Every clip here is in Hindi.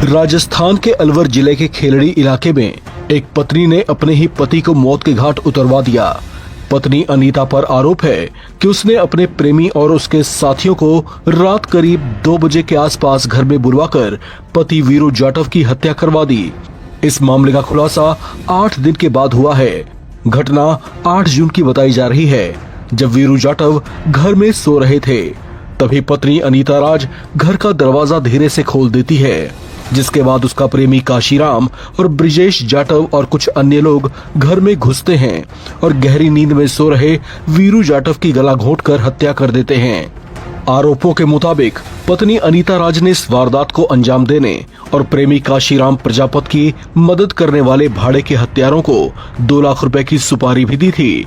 राजस्थान के अलवर जिले के खेलड़ी इलाके में एक पत्नी ने अपने ही पति को मौत के घाट उतरवा दिया। पत्नी अनीता पर आरोप है कि उसने अपने प्रेमी और उसके साथियों को रात करीब 2 बजे के आसपास घर में बुलवाकर पति वीरू जाटव की हत्या करवा दी। इस मामले का खुलासा 8 दिन के बाद हुआ है। घटना 8 जून की बताई जा रही है, जब वीरू जाटव घर में सो रहे थे। तभी पत्नी अनीता राज घर का दरवाजा धीरे से खोल देती है, जिसके बाद उसका प्रेमी काशीराम और ब्रिजेश जाटव और कुछ अन्य लोग घर में घुसते हैं और गहरी नींद में सो रहे वीरू जाटव की गला घोंटकर हत्या कर देते हैं। आरोपों के मुताबिक पत्नी अनीता राज ने इस वारदात को अंजाम देने और प्रेमी काशीराम प्रजापत की मदद करने वाले भाड़े के हत्यारों को 2 लाख रुपए की सुपारी भी दी थी।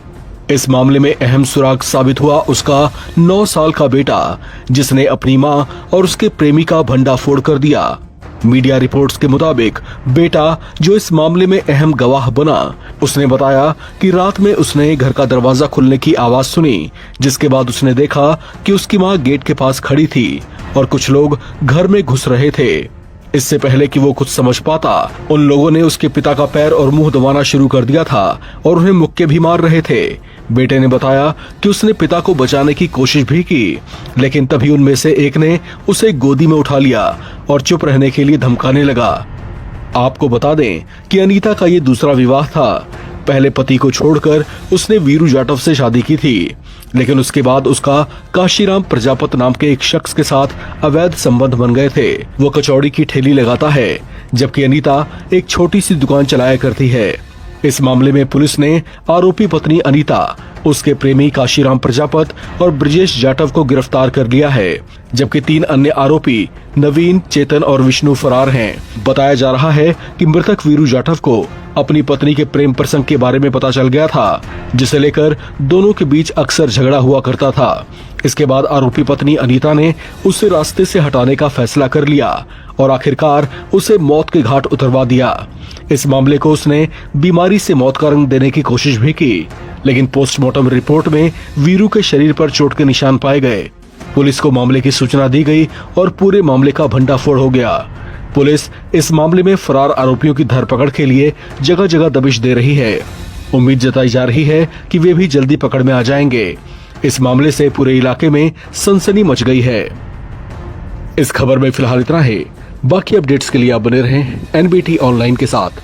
इस मामले में अहम सुराग साबित हुआ उसका 9 साल का बेटा, जिसने अपनी मां और उसके प्रेमी का भंडाफोड़ कर दिया। मीडिया रिपोर्ट्स के मुताबिक बेटा, जो इस मामले में अहम गवाह बना, उसने बताया कि रात में उसने घर का दरवाजा खुलने की आवाज सुनी, जिसके बाद उसने देखा कि उसकी मां गेट के पास खड़ी थी और कुछ लोग घर में घुस रहे थे। इससे पहले कि वो कुछ समझ पाता, उन लोगों ने उसके पिता का पैर और मुंह दबाना शुरू कर दिया था और उन्हें मुक्के भी मार रहे थे। बेटे ने बताया कि उसने पिता को बचाने की कोशिश भी की, लेकिन तभी उनमें से एक ने उसे गोदी में उठा लिया और चुप रहने के लिए धमकाने लगा। आपको बता दें कि अनीता का ये दूसरा विवाह था। पहले पति को छोड़कर उसने वीरू जाटव से शादी की थी, लेकिन उसके बाद उसका काशीराम प्रजापत नाम के एक शख्स के साथ अवैध संबंध बन गए थे। वो कचौड़ी की ठेली लगाता है, जबकि अनीता एक छोटी सी दुकान चलाया करती है। इस मामले में पुलिस ने आरोपी पत्नी अनीता, उसके प्रेमी काशीराम प्रजापत और ब्रिजेश जाटव को गिरफ्तार कर लिया है, जबकि 3 अन्य आरोपी नवीन, चेतन और विष्णु फरार हैं। बताया जा रहा है कि मृतक वीरू जाटव को अपनी पत्नी के प्रेम प्रसंग के बारे में पता चल गया था, जिसे लेकर दोनों के बीच अक्सर झगड़ा हुआ करता था। इसके बाद आरोपी पत्नी अनीता ने उसे रास्ते से हटाने का फैसला कर लिया और आखिरकार उसे मौत के घाट उतरवा दिया। इस मामले को उसने बीमारी से मौत का रंग देने की कोशिश भी की, लेकिन पोस्टमार्टम रिपोर्ट में वीरू के शरीर पर चोट के निशान पाए गए। पुलिस को मामले की सूचना दी गई और पूरे मामले का भंडाफोड़ हो गया। पुलिस इस मामले में फरार आरोपियों की धरपकड़ के लिए जगह जगह दबिश दे रही है। उम्मीद जताई जा रही है कि वे भी जल्दी पकड़ में आ जाएंगे। इस मामले से पूरे इलाके में सनसनी मच गई है। इस खबर में फिलहाल इतना ही। बाकी अपडेट्स के लिए आप बने रहें NBT ऑनलाइन के साथ।